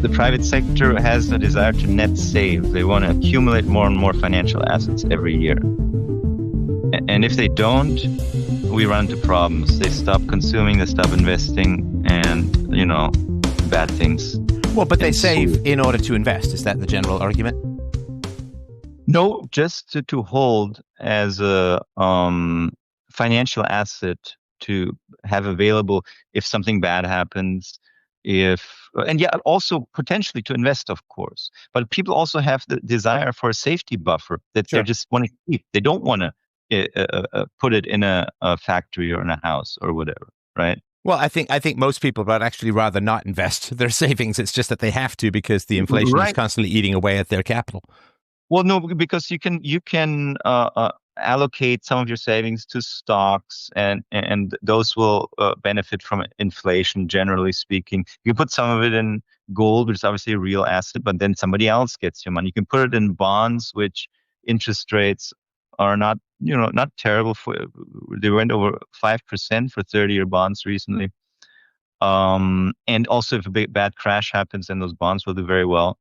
The private sector has a desire to net save. They want to accumulate more and more financial assets every year. And if they don't, we run into problems. They stop consuming, they stop investing, and, bad things. Well, but they ensue. save in order to invest. Is that the general argument? No, just to hold as a financial asset to have available if something bad happens, and also potentially to invest, of course. But people also have the desire for a safety buffer that Sure. they just want to keep. They don't want to put it in a factory or in a house or whatever, right? Well, I think most people would actually rather not invest their savings. It's just that they have to because the inflation is Right. constantly eating away at their capital. Well, no, because you can allocate some of your savings to stocks, and those will benefit from inflation. Generally speaking, you put some of it in gold, which is obviously a real asset, but then somebody else gets your money. You can put it in bonds, which interest rates are not terrible. They went over 5% for 30-year bonds recently. And also, if a bad crash happens, then those bonds will do very well.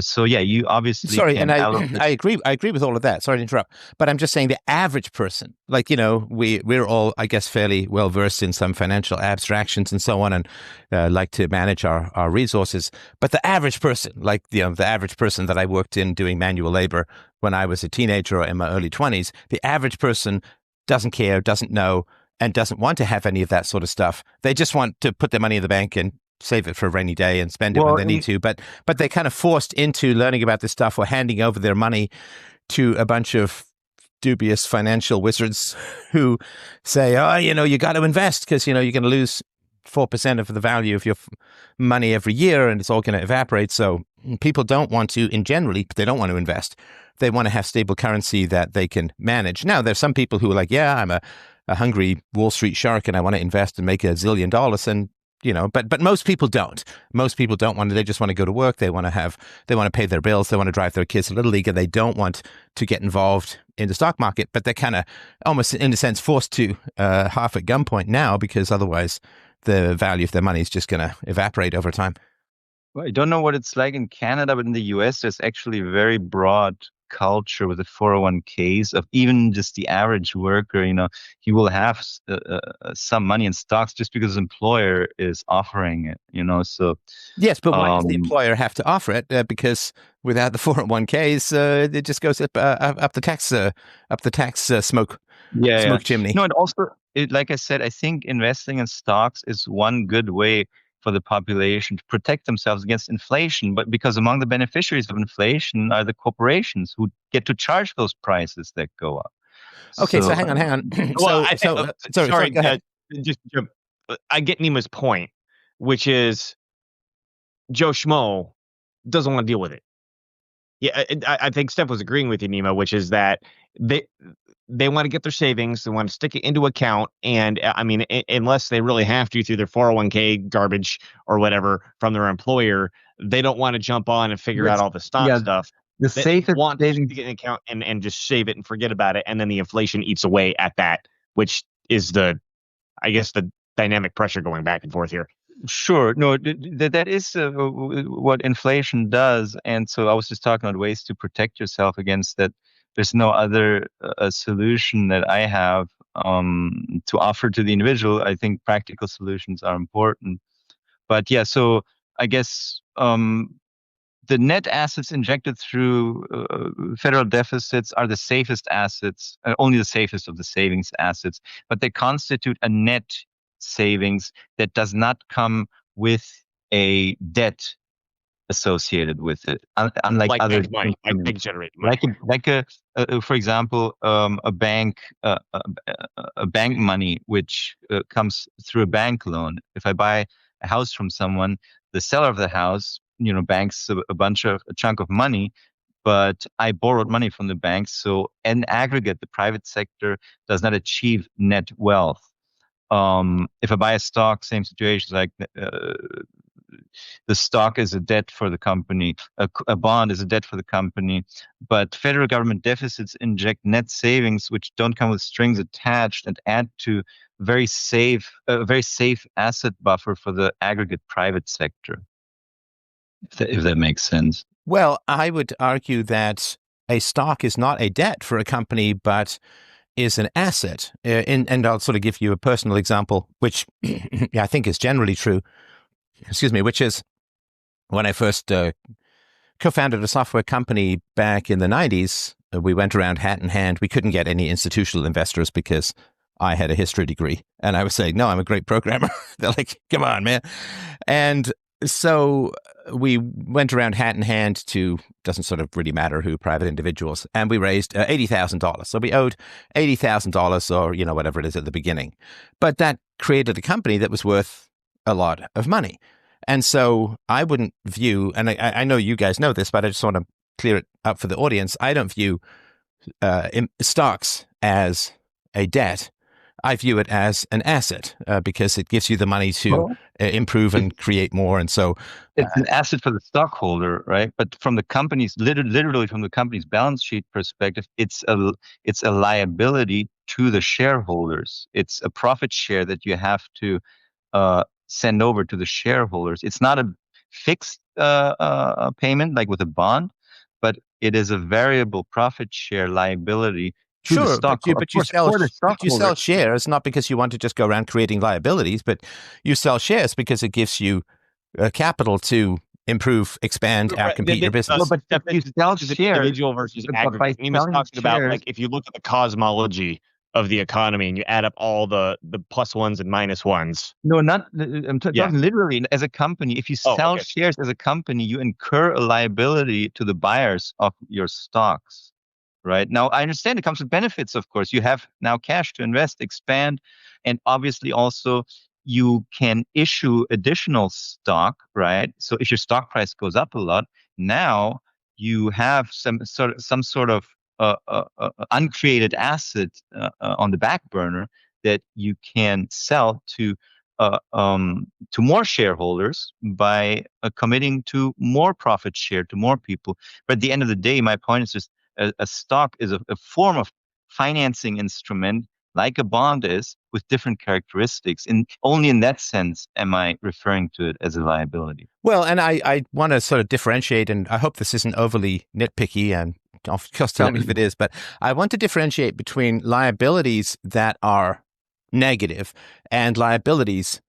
So yeah, you obviously Sorry, and can I allocate. I agree with all of that. Sorry to interrupt, but I'm just saying the average person, like we're all, I guess, fairly well versed in some financial abstractions and so on, and like to manage our resources. But the average person, like the average person that I worked in doing manual labor when I was a teenager or in my early 20s, the average person doesn't care, doesn't know, and doesn't want to have any of that sort of stuff. They just want to put their money in the bank and save it for a rainy day and spend it when Well, they need to. But they're kind of forced into learning about this stuff or handing over their money to a bunch of dubious financial wizards who say, oh, you got to invest because, you're going to lose 4% of the value of your money every year and it's all going to evaporate. So people don't want to, they don't want to invest. They want to have stable currency that they can manage. Now, there's some people who are like, yeah, I'm a hungry Wall Street shark and I want to invest and make $1 zillion. And but most people don't. Most people don't want to. They just want to go to work. They want to pay their bills. They want to drive their kids to Little League, and they don't want to get involved in the stock market. But they're kind of almost, in a sense, forced to half at gunpoint now because otherwise the value of their money is just going to evaporate over time. Well, I don't know what it's like in Canada, but in the US, there's actually a very broad culture with the 401ks of even just the average worker. He will have some money in stocks just because his employer is offering it. So yes, but why does the employer have to offer it? Because without the 401ks, it just goes up the tax smoke chimney. No, and also, like I said, I think investing in stocks is one good way for the population to protect themselves against inflation. But because among the beneficiaries of inflation are the corporations who get to charge those prices that go up. Okay, so hang on. Well, sorry, go ahead. I get Nima's point, which is Joe Schmo doesn't want to deal with it. Yeah, I think Steph was agreeing with you, Nima, which is that they want to get their savings, they want to stick it into account, and I mean, unless they really have to through their 401k garbage or whatever from their employer, they don't want to jump on and figure out all the stock stuff. The safest want to stick it in account and just save it and forget about it, and then the inflation eats away at that, which is the dynamic pressure going back and forth here. Sure. No, that is what inflation does. And so I was just talking about ways to protect yourself against that. There's no other solution that I have to offer to the individual. I think practical solutions are important. But yeah, so I guess the net assets injected through federal deficits are the safest assets, only the safest of the savings assets, but they constitute a net savings that does not come with a debt associated with it, unlike like other money, like bank generated money. For example, a bank money which comes through a bank loan. If I buy a house from someone, the seller of the house, banks a chunk of money, but I borrowed money from the bank. So in aggregate, the private sector does not achieve net wealth. If I buy a stock, same situation, like the stock is a debt for the company, a bond is a debt for the company, but federal government deficits inject net savings which don't come with strings attached and add to very safe asset buffer for the aggregate private sector. if that makes sense. Well, I would argue that a stock is not a debt for a company, but is an asset. And I'll sort of give you a personal example, which I think is generally true. Excuse me, which is when I first co-founded a software company back in the 90s. We went around hat in hand. We couldn't get any institutional investors because I had a history degree. And I was saying, no, I'm a great programmer. They're like, come on, man. And so we went around hat in hand to, doesn't sort of really matter who, private individuals, and we raised $80,000. So we owed $80,000 or, whatever it is at the beginning. But that created a company that was worth a lot of money. And so I wouldn't view, and I know you guys know this, but I just want to clear it up for the audience. I don't view stocks as a debt. I view it as an asset because it gives you the money to improve and create more. And so it's an asset for the stockholder, right? But from the company's, literally from the company's balance sheet perspective, it's a liability to the shareholders. It's a profit share that you have to send over to the shareholders. It's not a fixed payment like with a bond, but it is a variable profit share liability to the sure, stockholder. but you sell shares not because you want to just go around creating liabilities, but you sell shares because it gives you capital to improve, expand, outcompete your business. But you sell shares, individual versus aggregate. Nima's talking about like if you look at the cosmology of the economy and you add up all the plus ones and minus ones. No, not. I'm talking literally as a company. If you sell shares as a company, you incur a liability to the buyers of your stocks. Right now, I understand it comes with benefits. Of course, you have now cash to invest, expand, and obviously also you can issue additional stock. Right. So if your stock price goes up a lot, now you have some sort of uncreated asset on the back burner that you can sell to more shareholders by committing to more profit share to more people. But at the end of the day, my point is just a stock is a form of financing instrument like a bond is with different characteristics. And only in that sense am I referring to it as a liability. Well, and I want to sort of differentiate, and I hope this isn't overly nitpicky, and of course tell me if it is, but I want to differentiate between liabilities that are negative and liabilities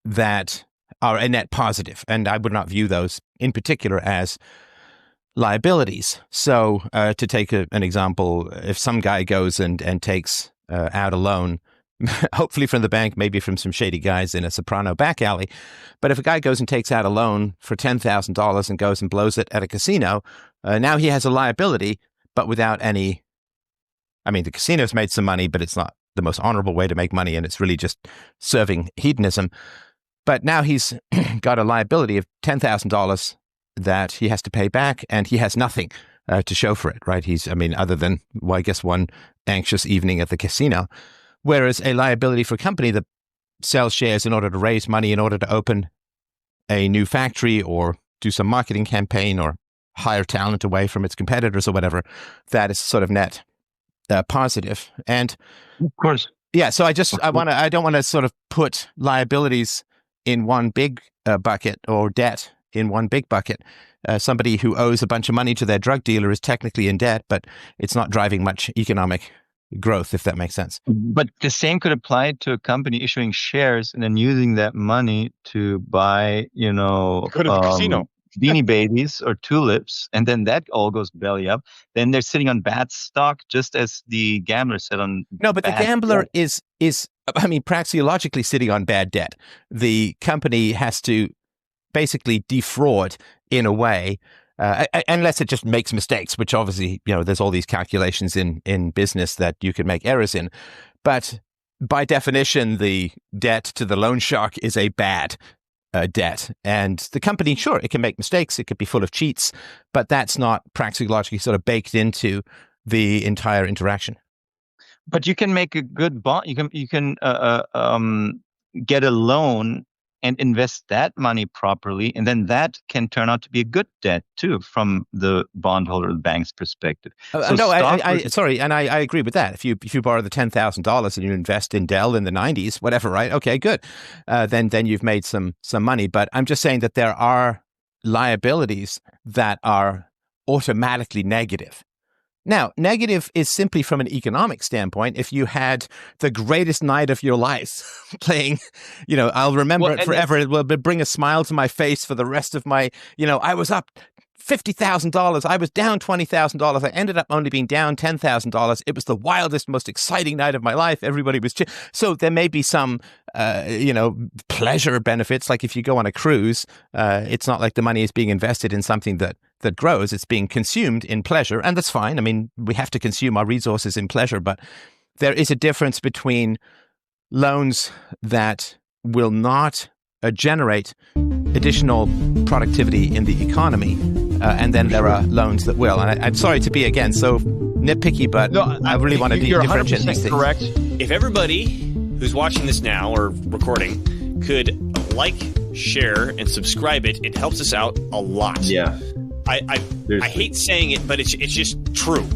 that are a net positive. And I would not view those in particular as liabilities. So to take an example, if some guy goes and takes out a loan, hopefully from the bank, maybe from some shady guys in a Soprano back alley, but if a guy goes and takes out a loan for $10,000 and goes and blows it at a casino, now he has a liability, but without any, I mean, the casino's made some money, but it's not the most honorable way to make money, and it's really just serving hedonism. But now he's got a liability of $10,000 that he has to pay back, and he has nothing to show for it, right? Other than, well, I guess one anxious evening at the casino. Whereas a liability for a company that sells shares in order to raise money, in order to open a new factory or do some marketing campaign or hire talent away from its competitors or whatever, that is sort of net positive. And of course, yeah. So I don't want to sort of put liabilities in one big bucket or debt in one big bucket. Somebody who owes a bunch of money to their drug dealer is technically in debt, but it's not driving much economic growth, if that makes sense. But the same could apply to a company issuing shares and then using that money to buy, go to the casino. Beanie Babies or tulips, and then that all goes belly up. Then they're sitting on bad stock, just as the gambler said on. No, but the gambler is praxeologically sitting on bad debt. The company has to basically defraud in a way, unless it just makes mistakes, which obviously, there's all these calculations in business that you can make errors in. But by definition, the debt to the loan shark is a bad debt. And the company, sure, it can make mistakes. It could be full of cheats, but that's not praxeologically sort of baked into the entire interaction. But you can make a good bond. You can get a loan and invest that money properly, and then that can turn out to be a good debt too, from the bondholder, the bank's perspective. Sorry, and I agree with that. If you borrow the $10,000 and you invest in Dell in the 90s, whatever, right? Okay, good. Then you've made some money. But I'm just saying that there are liabilities that are automatically negative. Now, negative is simply from an economic standpoint. If you had the greatest night of your life playing, I'll remember it forever. It will bring a smile to my face for the rest of my, I was up $50,000. I was down $20,000. I ended up only being down $10,000. It was the wildest, most exciting night of my life. Everybody was so there may be some, pleasure benefits. Like if you go on a cruise, it's not like the money is being invested in something that grows. It's being consumed in pleasure, and that's fine. I mean, we have to consume our resources in pleasure, but there is a difference between loans that will not generate additional productivity in the economy, and then there are loans that will. And I'm sorry to be, again, so nitpicky, but no, I really want to differentiate these things. Correct. If everybody who's watching this now or recording could like, share, and subscribe it helps us out a lot. Yeah. I hate saying it, but it's just true.